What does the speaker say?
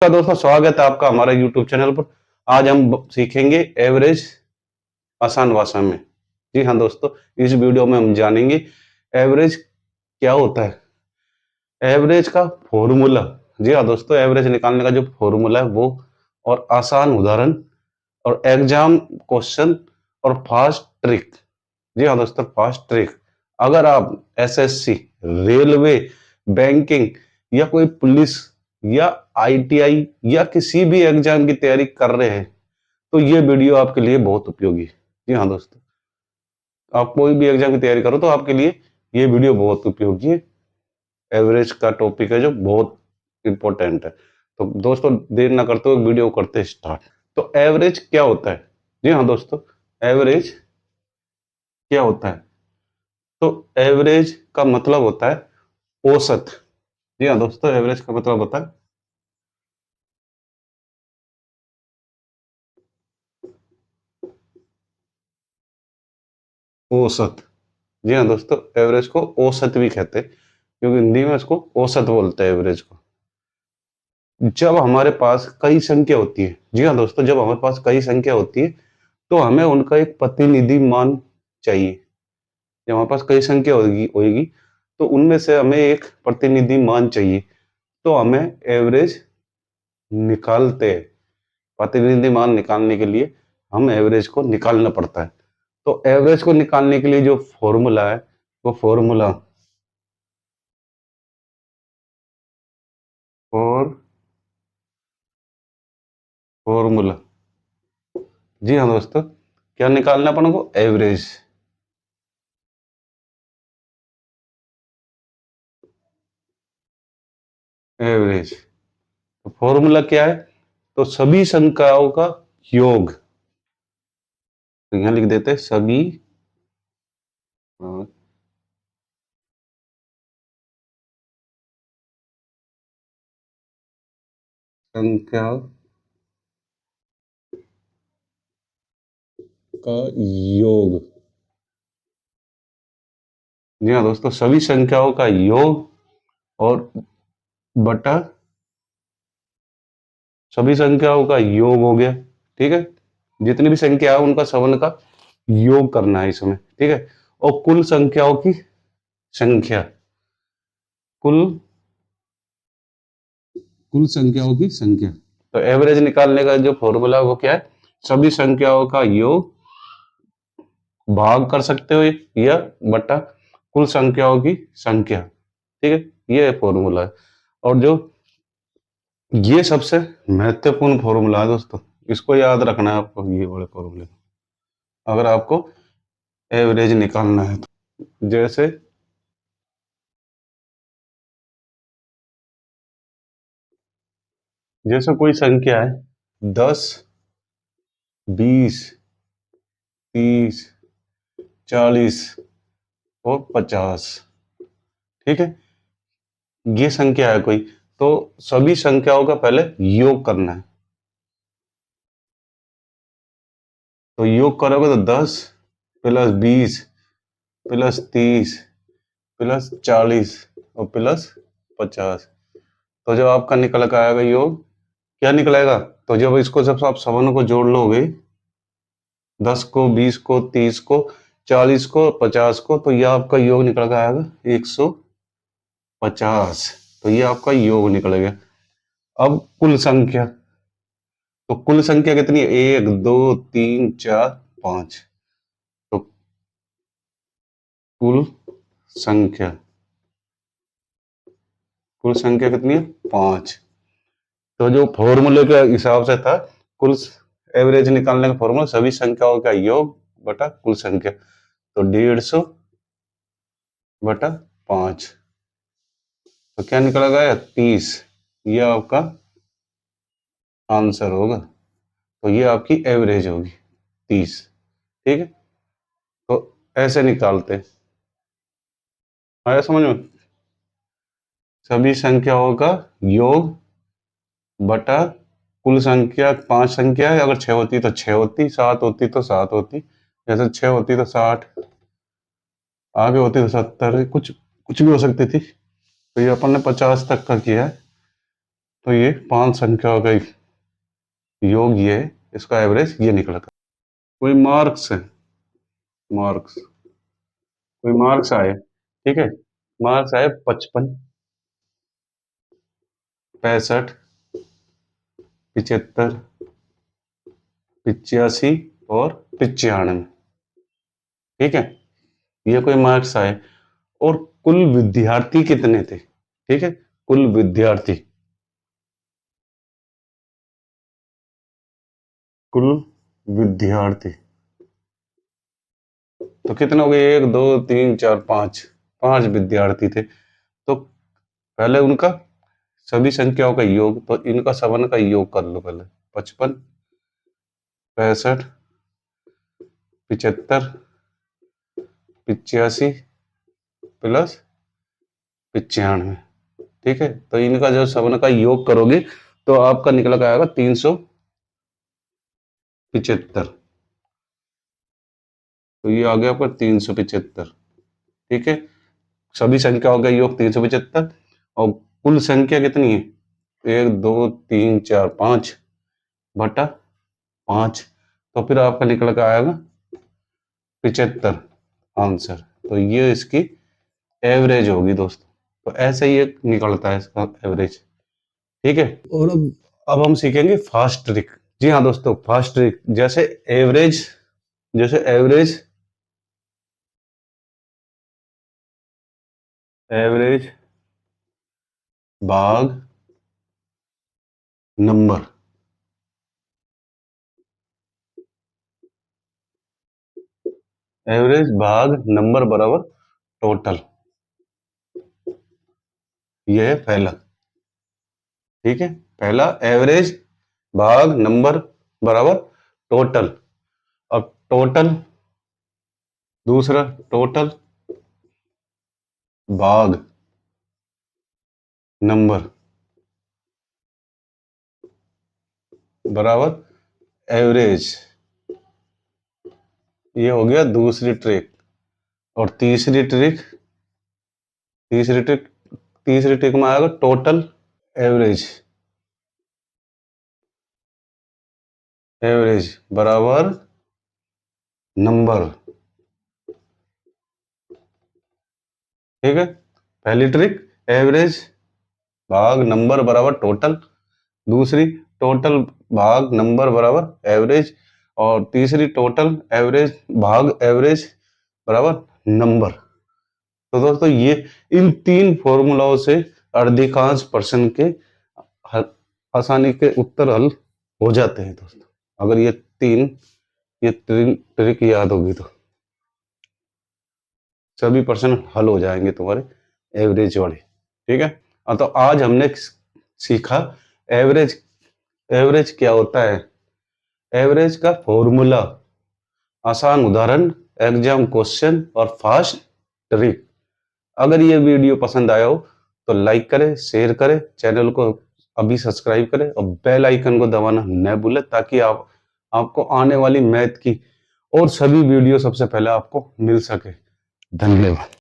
दोस्तों, स्वागत है आपका हमारे YouTube चैनल पर। आज हम सीखेंगे एवरेज आसान भाषा में। जी हाँ दोस्तों, इस वीडियो में हम जानेंगे एवरेज क्या होता है, एवरेज का फॉर्मूला। जी हाँ दोस्तों, एवरेज निकालने का जो फॉर्मूला है वो, और आसान उदाहरण, और एग्जाम क्वेश्चन, और फास्ट ट्रिक। जी हाँ दोस्तों, फास्ट ट्रिक। अगर आप एसएससी, रेलवे, बैंकिंग, या कोई पुलिस, या आईटीआई, या किसी भी एग्जाम की तैयारी कर रहे हैं तो ये वीडियो आपके लिए बहुत उपयोगी है। जी हाँ दोस्तों, आप कोई भी एग्जाम की तैयारी करो तो आपके लिए ये वीडियो बहुत उपयोगी है। एवरेज का टॉपिक है जो बहुत इंपॉर्टेंट है। तो दोस्तों, देर ना करते हुए वीडियो करते स्टार्ट। तो एवरेज क्या होता है? जी हाँ दोस्तों, एवरेज क्या होता है? तो एवरेज का मतलब होता है औसत। जी हाँ दोस्तों, एवरेज का मतलब होता है औसत। जी हाँ दोस्तों, एवरेज को औसत भी कहते हैं, क्योंकि हिंदी में इसको औसत बोलते हैं एवरेज को। जब हमारे पास कई संख्या होती है, जी हाँ दोस्तों, जब हमारे पास कई संख्या होती है तो हमें उनका एक प्रतिनिधि मान चाहिए। जब हमारे पास कई संख्या होगी होगी तो उनमें से हमें एक प्रतिनिधि मान चाहिए, तो हमें एवरेज निकालते हैं। प्रतिनिधि मान निकालने के लिए हम एवरेज को निकालना पड़ता है। तो एवरेज को निकालने के लिए जो फॉर्मूला है वो फॉर फॉर्मूला। जी हाँ दोस्तों, क्या निकालना अपन को? एवरेज। एवरेज। तो फॉर्मूला क्या है? तो सभी संख्याओं का योग। तो यहां लिख देते हैं सभी संख्याओं का योग। जी हाँ दोस्तों, सभी संख्याओं का योग, और बटा सभी संख्याओं का योग हो गया। ठीक है, जितनी भी संख्या है उनका सवन का योग करना है इसमें। ठीक है, और कुल संख्याओं की संख्या, कुल कुल संख्याओं की संख्या। तो एवरेज निकालने का जो फॉर्मूला है वो क्या है? सभी संख्याओं का योग भाग कर सकते हो, या बटा कुल संख्याओं की संख्या। ठीक है, ये फॉर्मूला है। और जो ये सबसे महत्वपूर्ण फॉर्मूला है दोस्तों, इसको याद रखना है आपको, ये वाले फॉर्मूले, अगर आपको एवरेज निकालना है तो। जैसे जैसे कोई संख्या है 10, 20, 30, 40 और 50। ठीक है, ये संख्या है कोई, तो सभी संख्याओं का पहले योग करना है। तो योग करोगे तो 10 प्लस 20 प्लस 30 प्लस 40 और प्लस 50। तो जब आपका निकल कर आएगा योग, क्या निकलेगा? तो जब इसको, जब आप सवनों को जोड़ लोगे, 10 को, 20 को, 30 को, 40 को, 50 को, तो ये आपका योग निकल कर आएगा 150। तो ये आपका योग निकल गया। अब कुल संख्या, तो कुल संख्या कितनी है? 1, 2, 3, 4, 5। तो कुल संख्या, कुल संख्या कितनी है? 5। तो जो फॉर्मूले के हिसाब से था, कुल एवरेज निकालने का फॉर्मूला सभी संख्याओं का योग बटा कुल संख्या। तो 150 बटा 5। तो क्या निकला गया? 30। ये आपका आंसर होगा। तो ये आपकी एवरेज होगी 30। ठीक है, तो ऐसे निकालते हैं। आया समझ में? सभी संख्याओं का योग बटा कुल संख्या। 5 संख्या है, अगर 6 होती तो 6 होती, 7 होती तो 7 होती। जैसे 6 होती तो 60, आगे होती तो 70, कुछ कुछ भी हो सकती थी। तो ये अपन ने 50 तक का किया है। तो ये 5 संख्याओं का योग ये है, इसका एवरेज ये निकला था। कोई मार्क्स है, मार्क्स, कोई मार्क्स आए, ठीक है, मार्क्स आए 55, 65, 75, 85 और 95, ठीक है, ये कोई मार्क्स आए। और कुल विद्यार्थी कितने थे, ठीक है, कुल विद्यार्थी, कुल विद्यार्थी तो कितने हो गए, 1 2 3 4 5, 5 विद्यार्थी थे। तो पहले उनका सभी संख्याओं का योग, तो इनका सबन का योग कर लो पहले। 55, 65, 75, 85 प्लस 95, ठीक है। तो इनका जो सबन का योग करोगे तो आपका निकल कर आएगा 375। तो ये आ गया आपका 375, ठीक है। सभी संख्याओं का योग 375 और कुल संख्या कितनी है, 1 2 3 4 5 बटा 5, तो फिर आपका निकल कर आएगा 75 आंसर। तो ये इसकी एवरेज होगी दोस्तों। तो ऐसे ही एक निकलता है इसका एवरेज, ठीक है। और अब हम सीखेंगे फास्ट ट्रिक। जी हाँ दोस्तों, फास्ट ट्रिक जैसे एवरेज, जैसे एवरेज, एवरेज भाग नंबर, एवरेज भाग नंबर बराबर टोटल, ये है पहला, ठीक है। पहला एवरेज भाग नंबर बराबर टोटल। अब टोटल, दूसरा टोटल भाग नंबर बराबर एवरेज, ये हो गया दूसरी ट्रिक। और तीसरी ट्रिक तीसरी ट्रिक में आएगा टोटल एवरेज, एवरेज बराबर नंबर, ठीक है। पहली ट्रिक एवरेज भाग नंबर बराबर टोटल, दूसरी टोटल भाग नंबर बराबर एवरेज, और तीसरी टोटल एवरेज भाग एवरेज बराबर नंबर। तो दोस्तों ये इन 3 फॉर्मूलाओं से अधिकांश प्रश्न के आसानी के उत्तर हल हो जाते हैं दोस्तों। अगर ये तीन ट्रिक याद होगी तो सभी प्रश्न हल हो जाएंगे तुम्हारे एवरेज वाले, ठीक है। तो आज हमने सीखा एवरेज, एवरेज क्या होता है, एवरेज का फॉर्मूला, आसान उदाहरण, एग्जाम क्वेश्चन और फास्ट ट्रिक। अगर ये वीडियो पसंद आया हो तो लाइक करें, शेयर करें, चैनल को अभी सब्सक्राइब करें और बेल आइकन को दबाना न भूलें, ताकि आपको आने वाली मैथ की और सभी वीडियो सबसे पहले आपको मिल सके। धन्यवाद।